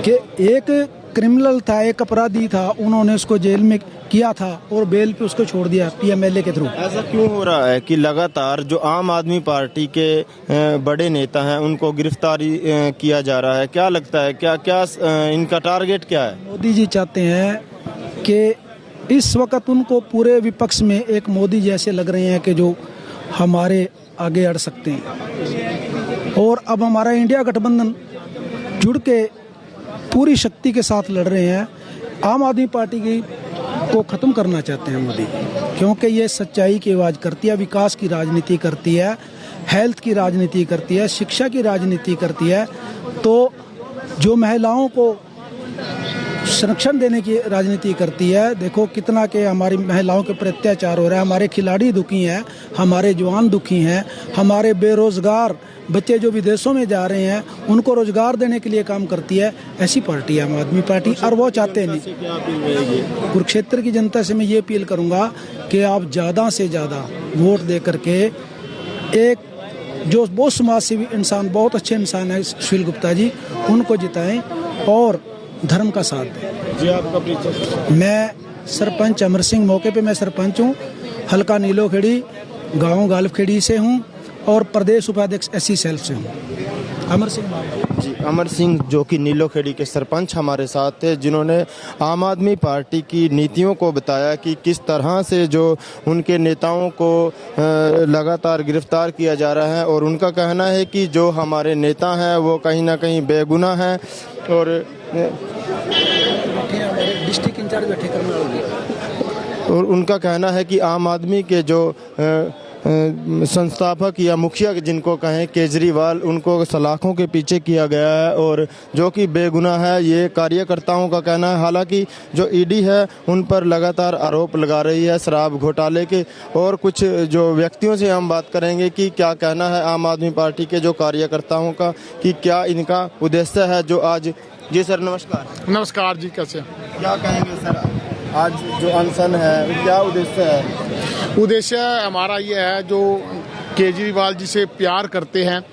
Speaker 9: कि एक क्रिमिनल था, एक अपराधी था, उन्होंने उसको जेल में किया था और बेल पे उसको छोड़ दिया पीएमएलए के थ्रू।
Speaker 1: ऐसा क्यों हो रहा है कि लगातार जो आम आदमी पार्टी के बड़े नेता हैं उनको गिरफ्तारी किया जा रहा है? क्या लगता है, क्या इनका टारगेट क्या है?
Speaker 9: मोदी जी चाहते हैं कि इस वक्त उनको पूरे विपक्ष में एक मोदी जैसे लग रहे हैं कि जो हमारे आगे अड़ सकते हैं। और अब हमारा इंडिया गठबंधन जुड़ के पूरी शक्ति के साथ लड़ रहे हैं। आम आदमी पार्टी को ख़त्म करना चाहते हैं मोदी, क्योंकि ये सच्चाई की आवाज़ करती है, विकास की राजनीति करती है, हेल्थ की राजनीति करती है, शिक्षा की राजनीति करती है। तो जो महिलाओं को संरक्षण देने की राजनीति करती है। देखो कितना के हमारी महिलाओं के ऊपर अत्याचार हो रहा है, हमारे खिलाड़ी दुखी हैं, हमारे जवान दुखी हैं, हमारे बेरोजगार बच्चे जो विदेशों में जा रहे हैं उनको रोजगार देने के लिए काम करती है। ऐसी पार्टी है आम आदमी पार्टी, और वो चाहते नहीं। कुरुक्षेत्र की जनता से मैं ये अपील करूंगा कि आप ज़्यादा से ज़्यादा वोट दे करके एक जो बहुत समाज सेवी इंसान, बहुत अच्छे इंसान है सुशील गुप्ता जी, उनको जिताएं और धर्म का साथ दें।
Speaker 1: जी, आपका परिचय?
Speaker 9: मैं सरपंच अमर सिंह, मौके पे मैं सरपंच हूँ, हल्का नीलोखेड़ी, गांव गालफखेड़ी से हूँ और प्रदेश उपाध्यक्ष एससी सेल से हूँ। अमर सिंह
Speaker 1: जी, अमर सिंह जो कि नीलोखेड़ी के सरपंच हमारे साथ थे, जिन्होंने आम आदमी पार्टी की नीतियों को बताया कि किस तरह से जो उनके नेताओं को लगातार गिरफ्तार किया जा रहा है। और उनका कहना है कि जो हमारे नेता हैं वो कहीं ना कहीं बेगुनाह हैं। और
Speaker 9: डिस्ट्रिक्ट इंचार्ज बैठे करना,
Speaker 1: और उनका कहना है कि आम आदमी के जो संस्थापक या मुखिया जिनको कहें केजरीवाल, उनको सलाखों के पीछे किया गया है और जो कि बेगुनाह है, ये कार्यकर्ताओं का कहना है। हालांकि जो ईडी है उन पर लगातार आरोप लगा रही है शराब घोटाले के। और कुछ जो व्यक्तियों से हम बात करेंगे कि क्या कहना है आम आदमी पार्टी के जो कार्यकर्ताओं का, कि क्या इनका उद्देश्य है जो आज। जी सर, नमस्कार।
Speaker 10: नमस्कार जी, कैसे?
Speaker 1: क्या कहेंगे सर, आज जो अनशन है क्या उद्देश्य है?
Speaker 10: उद्देश्य हमारा ये है, जो केजरीवाल जी से प्यार करते हैं,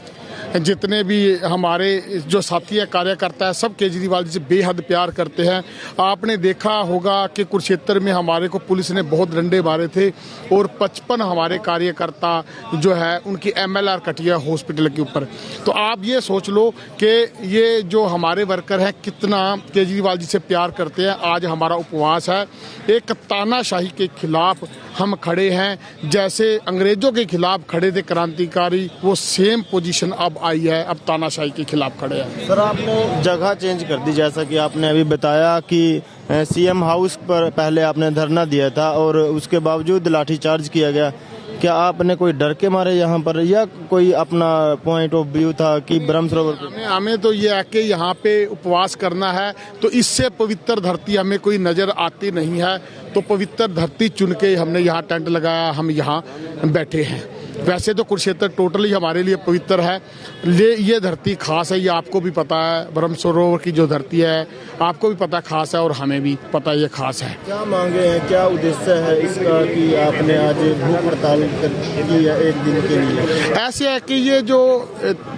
Speaker 10: जितने भी हमारे जो साथी है, कार्यकर्ता है, सब केजरीवाल जी से बेहद प्यार करते हैं। आपने देखा होगा कि कुरुक्षेत्र में हमारे को पुलिस ने बहुत डंडे मारे थे और 55 हमारे कार्यकर्ता जो है उनकी MLR कटी है हॉस्पिटल के ऊपर। तो आप ये सोच लो कि ये जो हमारे वर्कर हैं कितना केजरीवाल जी से प्यार करते हैं। आज हमारा उपवास है, एक तानाशाही के खिलाफ हम खड़े हैं। जैसे अंग्रेजों के खिलाफ खड़े थे क्रांतिकारी, वो सेम पोजीशन अब आई है, अब तानाशाही के खिलाफ खड़े हैं।
Speaker 1: सर, आपने जगह चेंज कर दी, जैसा कि आपने अभी बताया कि CM हाउस पर पहले आपने धरना दिया था और उसके बावजूद लाठीचार्ज किया गया। क्या आपने कोई डर के मारे यहाँ पर, या कोई अपना पॉइंट ऑफ व्यू था कि ब्रह्म सरोवर पे?
Speaker 10: हमें तो ये है कि यहाँ पे उपवास करना है, तो इससे पवित्र धरती हमें कोई नजर आती नहीं है। तो पवित्र धरती चुन के हमने यहाँ टेंट लगाया, हम यहाँ बैठे हैं वैसे तो कुरुक्षेत्र टोटली हमारे लिए पवित्र है, ये धरती खास है, ये आपको भी पता है। ब्रह्म सरोवर की जो धरती है आपको भी पता खास है और हमें भी पता है ये खास है।
Speaker 1: क्या मांगे हैं, क्या उद्देश्य है इसका कि आपने आज भूख हड़ताल की है एक दिन के लिए?
Speaker 10: ऐसे है कि ये जो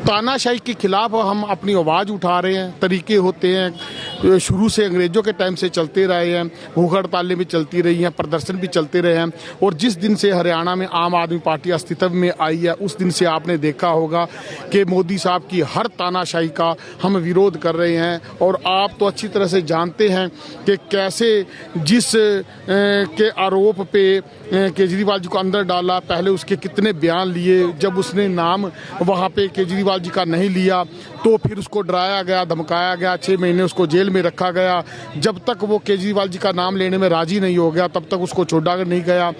Speaker 10: तानाशाही के खिलाफ हम अपनी आवाज़ उठा रहे हैं, तरीके होते हैं शुरू से अंग्रेजों के टाइम से चलते रहे हैं, भूख हड़तालें भी चलती रही हैं, प्रदर्शन भी चलते रहे हैं। और जिस दिन से हरियाणा में आम आदमी पार्टी अस्तित्व में आई है उस दिन से आपने देखा होगा कि मोदी साहब की हर तानाशाही का हम विरोध कर रहे हैं। और आप तो अच्छी तरह से जानते हैं कि कैसे जिस के आरोप पे केजरीवाल जी को अंदर डाला, पहले उसके कितने बयान लिए, जब उसने नाम वहाँ पे केजरीवाल जी का नहीं लिया तो फिर उसको डराया गया, धमकाया गया, 6 महीने उसको जेल में रखा गया। जब तक वो केजरीवाल जी का नाम लेने में राजी नहीं हो गया तब तक उसको छोड़ा नहीं गया।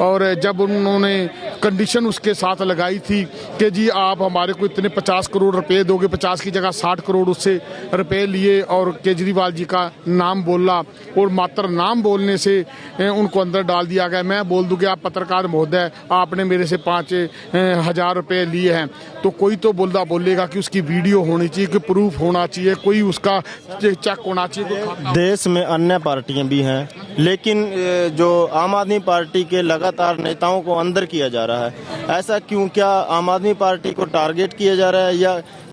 Speaker 10: और जब उन्होंने कंडीशन उसके साथ लगाई थी कि जी आप हमारे को इतने 50 करोड़ रुपए दोगे, 50 की जगह 60 करोड़ उससे रुपए लिए और केजरीवाल जी का नाम बोला और मात्र नाम बोलने से उनको अंदर डाल दिया गया। मैं बोल दूँ कि आप पत्रकार महोदय आपने मेरे से 5,000 रुपए लिए हैं तो कोई तो बोलेगा कि उसकी वीडियो होनी चाहिए, कि प्रूफ होना चाहिए, कोई उसका चेक होना चाहिए।
Speaker 1: देश में अन्य पार्टियां भी हैं लेकिन जो आम आदमी पार्टी के लगातार नेताओं को अंदर किया जा रहा है, ऐसा क्यों? क्या आम आदमी पार्टी को टारगेट किया जा रहा है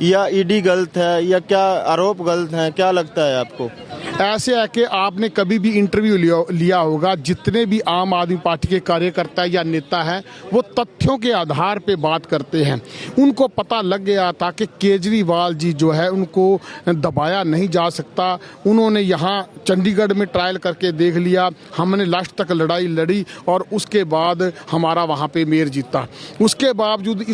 Speaker 1: या ईडी गलत है या क्या आरोप गलत हैं? क्या लगता है आपको?
Speaker 10: ऐसे है कि आपने कभी भी इंटरव्यू लिया होगा, जितने भी आम आदमी पार्टी के कार्यकर्ता या नेता हैं वो तथ्यों के आधार पे बात करते हैं। उनको पता लग गया था कि केजरीवाल जी जो है उनको दबाया नहीं जा सकता। उन्होंने यहाँ चंडीगढ़ में ट्रायल करके देख लिया, हमने लास्ट तक लड़ाई लड़ी और उसके बाद हमारा वहाँ पे मेयर जीता। उसके बावजूद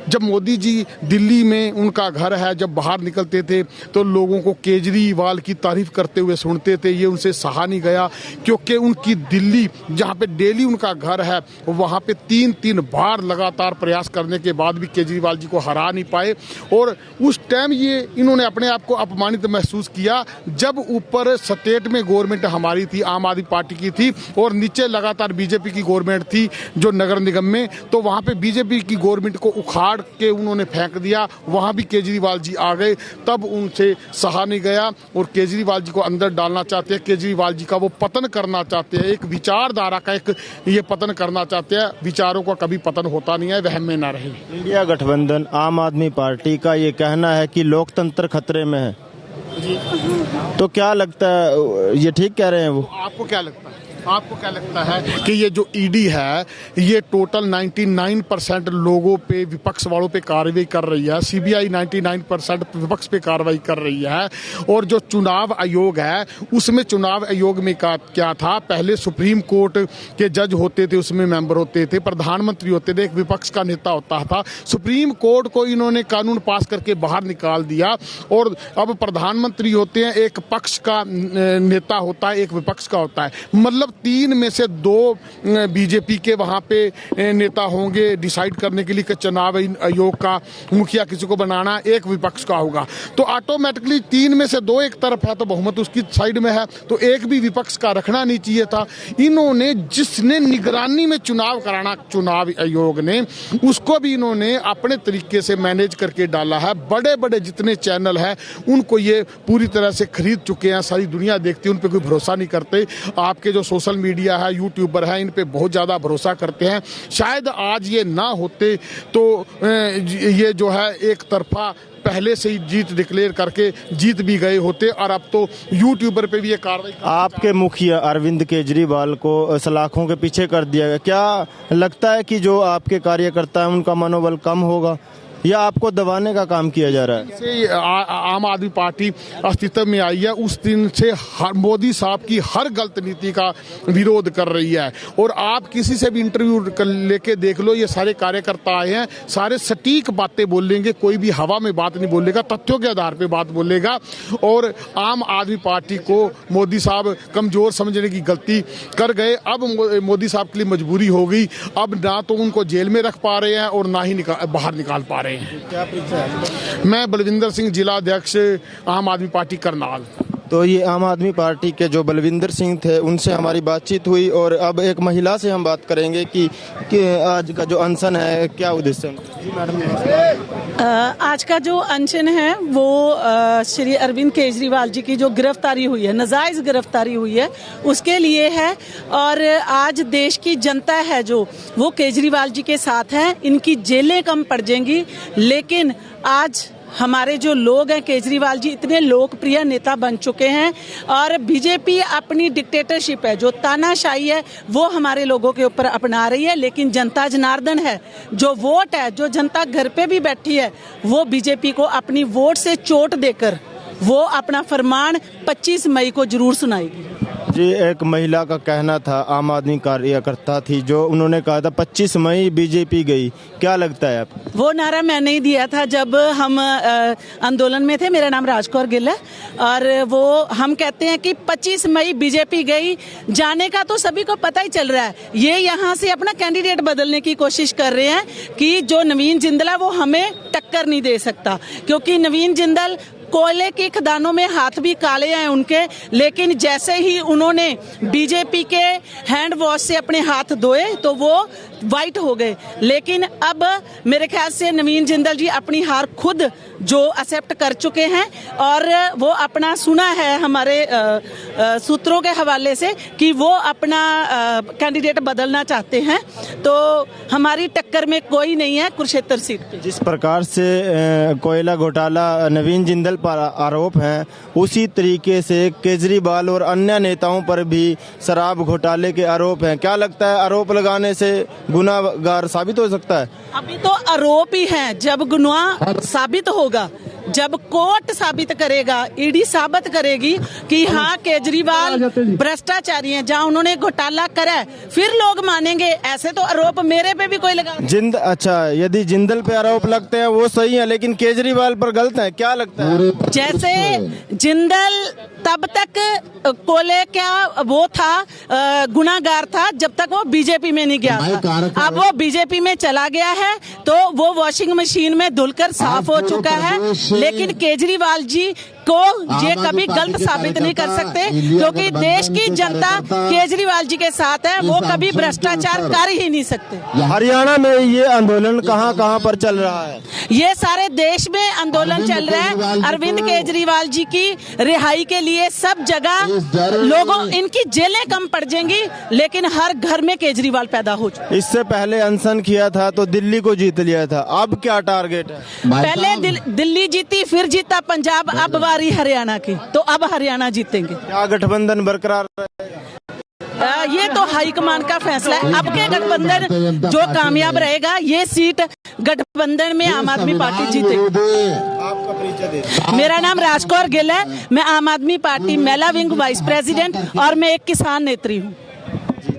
Speaker 10: जब मोदी जी दिल्ली में उनका घर है, जब बाहर निकलते थे तो लोगों को केजरीवाल की तारीफ करते हुए सुनते थे। ये उनसे सहा नहीं गया क्योंकि उनकी दिल्ली जहाँ पे डेली उनका घर है वहाँ पे 3 बार लगातार प्रयास करने के बाद भी केजरीवाल जी को हरा नहीं पाए। और उस टाइम ये इन्होंने अपने आप को अपमानित महसूस किया जब ऊपर स्टेट में गवर्नमेंट हमारी थी, आम आदमी पार्टी की थी और नीचे लगातार बीजेपी की गवर्नमेंट थी जो नगर निगम में, तो वहाँ पे बीजेपी की गवर्नमेंट को उखाड़ के उन्होंने फेंक दिया। वहाँ भी केजरीवाल जी आ गए, तब उनसे सहा नहीं गया और केजरीवाल जी को अंदर डालना चाहते हैं। केजरीवाल जी का वो पतन करना चाहते हैं, एक विचारधारा का एक ये पतन करना चाहते हैं। विचारों का कभी पतन होता नहीं है, वहम में ना रहे।
Speaker 1: इंडिया गठबंधन आम आदमी पार्टी का ये कहना है कि लोकतंत्र खतरे में है, तो क्या लगता है ये ठीक कह रहे हैं वो?
Speaker 10: आपको क्या लगता है? आपको क्या लगता है कि ये जो ईडी है ये टोटल 99% लोगों पे, विपक्ष वालों पे कार्रवाई कर रही है, सीबीआई 99% विपक्ष पे कार्रवाई कर रही है। और जो चुनाव आयोग है उसमें चुनाव आयोग में क्या था, पहले सुप्रीम कोर्ट के जज होते थे, उसमें मेंबर होते थे, प्रधानमंत्री होते थे, एक विपक्ष का नेता होता था। सुप्रीम कोर्ट को इन्होंने कानून पास करके बाहर निकाल दिया और अब प्रधानमंत्री होते हैं, एक पक्ष का नेता होता है, एक विपक्ष का होता है। मतलब 3 में से 2 बीजेपी के वहां पे नेता होंगे डिसाइड करने के लिए कि चुनाव आयोग का मुखिया किसी को बनाना, एक विपक्ष का होगा। तो ऑटोमेटिकली 3 में से 2 एक तरफ है तो बहुमत उसकी साइड में है, तो एक भी विपक्ष का रखना नहीं चाहिए था। इन्होंने जिसने निगरानी में चुनाव कराना, चुनाव आयोग ने, उसको भी इन्होंने अपने तरीके से मैनेज करके डाला है। बड़े बड़े जितने चैनल हैं उनको ये पूरी तरह से खरीद चुके हैं, सारी दुनिया देखती है, उन पर कोई भरोसा नहीं करते। आपके जो सोशल मीडिया है, यूट्यूबर है, इन पे बहुत ज्यादा भरोसा करते हैं। शायद आज ये ना होते तो ये जो है एक तरफा पहले से ही जीत डिक्लेयर करके जीत भी गए होते और अब तो यूट्यूबर पे भी ये कार्रवाई। आपके
Speaker 1: मुखिया अरविंद केजरीवाल को सलाखों के पीछे कर दिया गया, क्या लगता है कि जो आपके कार्यकर्ता हैं उनका मनोबल कम होगा या आपको दबाने का काम किया जा रहा है?
Speaker 10: से आम आदमी पार्टी अस्तित्व में आई है उस दिन से मोदी साहब की हर गलत नीति का विरोध कर रही है। और आप किसी से भी इंटरव्यू लेके देख लो, ये सारे कार्यकर्ता आए हैं, सारे सटीक बातें बोलेंगे, कोई भी हवा में बात नहीं बोलेगा, तथ्यों के आधार पे बात बोलेगा। और आम आदमी पार्टी को मोदी साहब कमजोर समझने की गलती कर गए। अब मोदी साहब के लिए मजबूरी हो गई, अब ना तो उनको जेल में रख पा रहे हैं और ना ही बाहर निकाल पा रहे हैं।
Speaker 1: क्या परिचय है?
Speaker 10: मैं बलविंदर सिंह, जिला अध्यक्ष आम आदमी पार्टी करनाल।
Speaker 1: तो ये आम आदमी पार्टी के जो बलविंदर सिंह थे उनसे हमारी बातचीत हुई और अब एक महिला से हम बात करेंगे कि आज का जो अनशन है क्या उद्देश्य है। जी मैडम नमस्कार।
Speaker 11: आज का जो अनशन है वो श्री अरविंद केजरीवाल जी की जो गिरफ्तारी हुई है, नाजायज गिरफ्तारी हुई है, उसके लिए है। और आज देश की जनता है जो वो केजरीवाल जी के साथ है। इनकी जेलें कम पड़ जाएंगी, लेकिन आज हमारे जो लोग हैं, केजरीवाल जी इतने लोकप्रिय नेता बन चुके हैं और बीजेपी अपनी डिक्टेटरशिप है, जो तानाशाही है, वो हमारे लोगों के ऊपर अपना रही है। लेकिन जनता जनार्दन है, जो वोट है, जो जनता घर पे भी बैठी है, वो बीजेपी को अपनी वोट से चोट देकर वो अपना फरमान 25 मई को जरूर सुनाएगी।
Speaker 1: जी, एक महिला का कहना था, आम आदमी कार्यकर्ता थी, जो उन्होंने कहा था 25 मई बीजेपी गई, क्या लगता है आपको?
Speaker 11: वो नारा मैंने ही दिया था जब हम आंदोलन में थे। मेरा नाम राजकौर गिल है और वो हम कहते हैं कि 25 मई बीजेपी गई। जाने का तो सभी को पता ही चल रहा है। ये यहाँ से अपना कैंडिडेट बदलने की कोशिश कर रहे हैं कि जो नवीन जिंदल है वो हमें टक्कर नहीं दे सकता, क्योंकि नवीन जिंदल कोयले की खदानों में हाथ भी काले हैं उनके, लेकिन जैसे ही उन्होंने बीजेपी के हैंड वॉश से अपने हाथ धोए तो वो वाइट हो गए। लेकिन अब मेरे ख्याल से नवीन जिंदल जी अपनी हार खुद जो एक्सेप्ट कर चुके हैं और वो अपना सुना है हमारे सूत्रों के हवाले से कि वो अपना कैंडिडेट बदलना चाहते हैं। तो हमारी टक्कर में कोई नहीं है कुरुक्षेत्र सीट पे।
Speaker 1: जिस प्रकार से कोयला घोटाला नवीन जिंदल पर आरोप हैं, उसी तरीके से केजरीवाल और अन्य नेताओं पर भी शराब घोटाले के आरोप हैं। क्या लगता है, आरोप लगाने से गुनाहगार साबित हो सकता है?
Speaker 11: अभी तो आरोप ही हैं। जब गुनाह साबित होगा, जब कोर्ट साबित करेगा, ईडी साबित करेगी कि हाँ केजरीवाल भ्रष्टाचारी हैं, जहाँ उन्होंने घोटाला करा है, फिर लोग मानेंगे। ऐसे तो आरोप मेरे पे भी कोई लगा
Speaker 1: अच्छा, यदि जिंदल पे आरोप लगते हैं वो सही है, लेकिन केजरीवाल पर गलत है, क्या लगता है?
Speaker 11: जैसे जिंदल तब तक कोले क्या वो था, गुनाहगार था, जब तक वो बीजेपी में नहीं गया था। अब वो बीजेपी में चला गया है तो वो वॉशिंग मशीन में धुलकर साफ हो चुका है। लेकिन केजरीवाल जी को ये कभी गलत साबित नहीं कर सकते, क्योंकि देश की जनता केजरीवाल जी के साथ है, वो कभी भ्रष्टाचार कर ही नहीं सकते।
Speaker 1: हरियाणा में ये आंदोलन कहां कहां पर चल रहा है?
Speaker 11: ये सारे देश में आंदोलन चल रहा है अरविंद केजरीवाल जी की रिहाई के लिए। सब जगह लोगों, इनकी जेलें कम पड़ जाएंगी, लेकिन हर घर में केजरीवाल पैदा हो चुका।
Speaker 1: इससे पहले अनशन किया था तो दिल्ली को जीत लिया था, अब क्या टारगेट है?
Speaker 11: पहले दिल्ली जीती, फिर जीता पंजाब, अब बारी हरियाणा की, तो अब हरियाणा जीतेंगे।
Speaker 1: क्या गठबंधन बरकरार
Speaker 11: ये तो हाईकमान का फैसला है। अब के गठबंधन जो कामयाब रहेगा, ये सीट गठबंधन में आम आदमी पार्टी जीतेगी।
Speaker 1: आपका परिचय दे।
Speaker 11: मेरा नाम राजकौर गिल है, मैं आम आदमी पार्टी महिला विंग वाइस प्रेसिडेंट और मैं एक किसान नेत्री हूँ।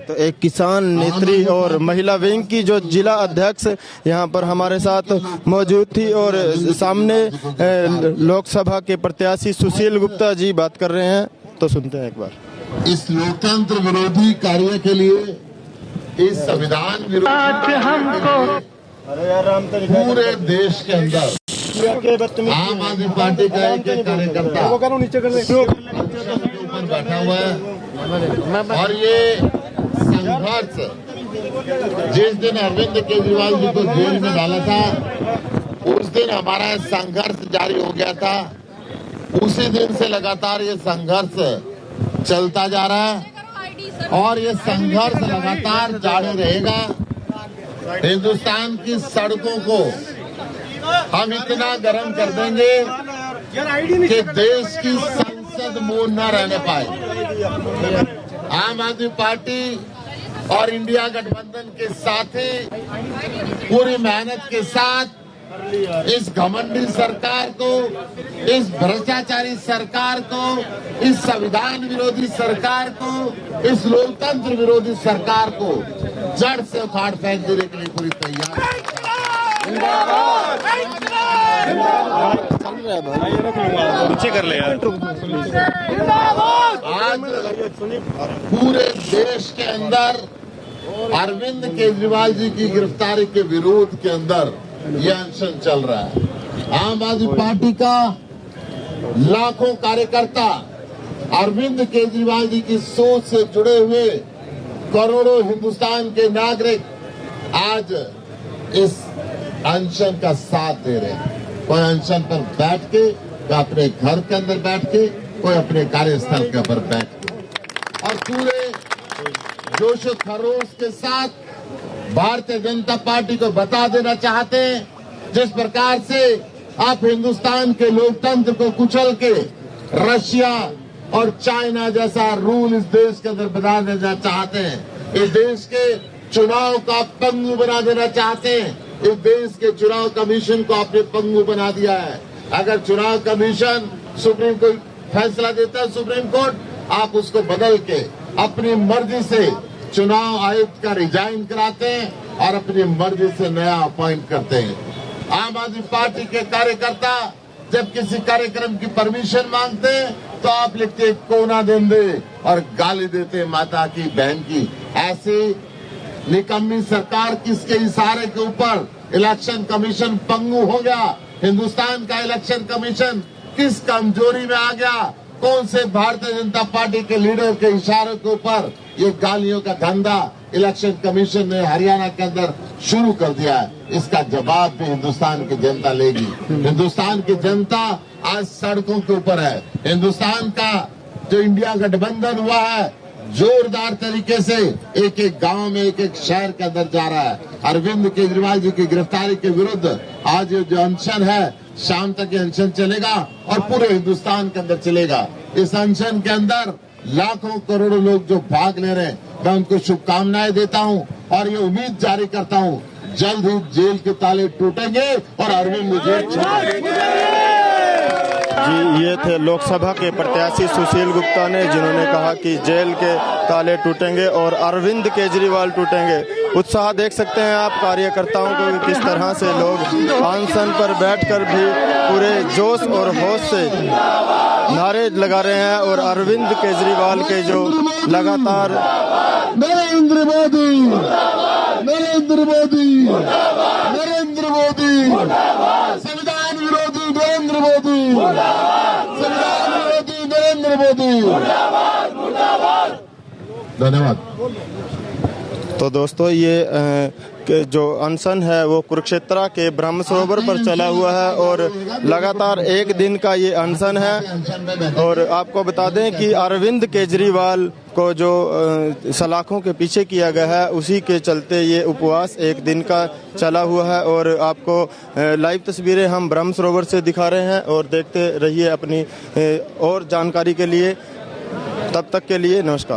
Speaker 1: तो एक किसान नेत्री और महिला विंग की जो जिला अध्यक्ष यहाँ पर हमारे साथ मौजूद थी और सामने लोकसभा के प्रत्याशी सुशील गुप्ता जी बात कर रहे हैं, तो सुनते हैं एक बार।
Speaker 2: इस लोकतंत्र विरोधी कार्य के लिए, इस संविधान विरोधी हमको पूरे देश के अंदर आम आदमी पार्टी का एक कार्यकर्ता ऊपर बैठा हुआ है। और ये संघर्ष जिस दिन अरविंद केजरीवाल जी को जेल में डाला था, उस दिन हमारा संघर्ष जारी हो गया था। उसी दिन से लगातार ये संघर्ष चलता जा रहा है और ये संघर्ष लगातार जारी रहेगा। हिंदुस्तान की सड़कों को हम इतना गर्म कर देंगे कि देश की संसद मौन न रहने पाए। आम आदमी पार्टी और इंडिया गठबंधन के साथी पूरी मेहनत के साथ इस घमंडी सरकार को, इस भ्रष्टाचारी सरकार को, इस संविधान विरोधी सरकार को, इस लोकतंत्र विरोधी सरकार को जड़ से उखाड़ फेंक देने के लिए पूरी तैयार
Speaker 3: नीचे कर ले यार।
Speaker 2: आज पूरे देश के अंदर अरविंद केजरीवाल जी की गिरफ्तारी के विरोध के अंदर यह अनशन चल रहा है। आम आदमी पार्टी का लाखों कार्यकर्ता अरविंद केजरीवाल जी की सोच से जुड़े हुए करोड़ों हिंदुस्तान के नागरिक आज इस अनशन का साथ दे रहे हैं। कोई अनशन पर बैठ के, कोई अपने घर के अंदर बैठ के, कोई अपने कार्यस्थल के ऊपर बैठ के, और पूरे जोश खरोश के साथ भारतीय जनता पार्टी को बता देना चाहते हैं, जिस प्रकार से आप हिंदुस्तान के लोकतंत्र को कुचल के रशिया और चाइना जैसा रूल इस देश के अंदर बना देना चाहते हैं, इस देश के चुनाव का पंगु बना देना चाहते हैं, इस देश के चुनाव कमीशन को आपने पंगु बना दिया है। अगर चुनाव कमीशन सुप्रीम कोर्ट फैसला देता है, सुप्रीम कोर्ट, आप उसको बदल के अपनी मर्जी से चुनाव आयुक्त का रिजाइन कराते हैं और अपनी मर्जी से नया अपॉइंट करते हैं। आम आदमी पार्टी के कार्यकर्ता जब किसी कार्यक्रम की परमिशन मांगते हैं तो आप लिखते कोना देंदे और गाली देते माता की बहन की। ऐसी निकम्मी सरकार किसके इशारे के ऊपर इलेक्शन कमीशन पंगु हो गया? हिंदुस्तान का इलेक्शन कमीशन किस कमजोरी में आ गया? कौन से भारतीय जनता पार्टी के लीडर के इशारों के ऊपर ये गालियों का धंधा इलेक्शन कमीशन ने हरियाणा के अंदर शुरू कर दिया है? इसका जवाब भी हिंदुस्तान की जनता लेगी। हिंदुस्तान की जनता आज सड़कों के ऊपर है। हिंदुस्तान का जो इंडिया गठबंधन हुआ है जोरदार तरीके से एक एक गांव में, एक एक शहर के अंदर जा रहा है। अरविंद केजरीवाल जी की गिरफ्तारी के विरुद्ध आज ये जो अनशन है, शाम तक ये अनशन चलेगा और पूरे हिंदुस्तान के अंदर चलेगा। इस अनशन के अंदर लाखों करोड़ों लोग जो भाग ले रहे हैं, मैं उनको शुभकामनाएं देता हूं और ये उम्मीद जारी करता हूं जल्द ही जेल के ताले टूटेंगे और अरविंद जेल छोड़ेंगे।
Speaker 1: जी, ये थे लोकसभा के प्रत्याशी सुशील गुप्ता ने, जिन्होंने कहा कि जेल के ताले टूटेंगे और अरविंद केजरीवाल टूटेंगे। उत्साह देख सकते हैं आप कार्यकर्ताओं को, किस तरह से लोग अनशन पर बैठकर भी पूरे जोश और होश से नारे लगा रहे हैं और अरविंद केजरीवाल के जो लगातार
Speaker 2: नरेंद्र मोदी, नरेंद्र मोदी, नरेंद्र मोदी, संविधान विरोधी नरेंद्र मोदी, संविधान विरोधी नरेंद्र मोदी। धन्यवाद।
Speaker 1: तो दोस्तों, ये जो अनशन है वो कुरुक्षेत्र के ब्रह्म सरोवर पर चला हुआ है और लगातार एक दिन का ये अनशन है। और आपको बता दें कि अरविंद केजरीवाल को जो सलाखों के पीछे किया गया है, उसी के चलते ये उपवास एक दिन का चला हुआ है। और आपको लाइव तस्वीरें हम ब्रह्म सरोवर से दिखा रहे हैं और देखते रहिए अपनी और जानकारी के लिए। तब तक के लिए नमस्कार।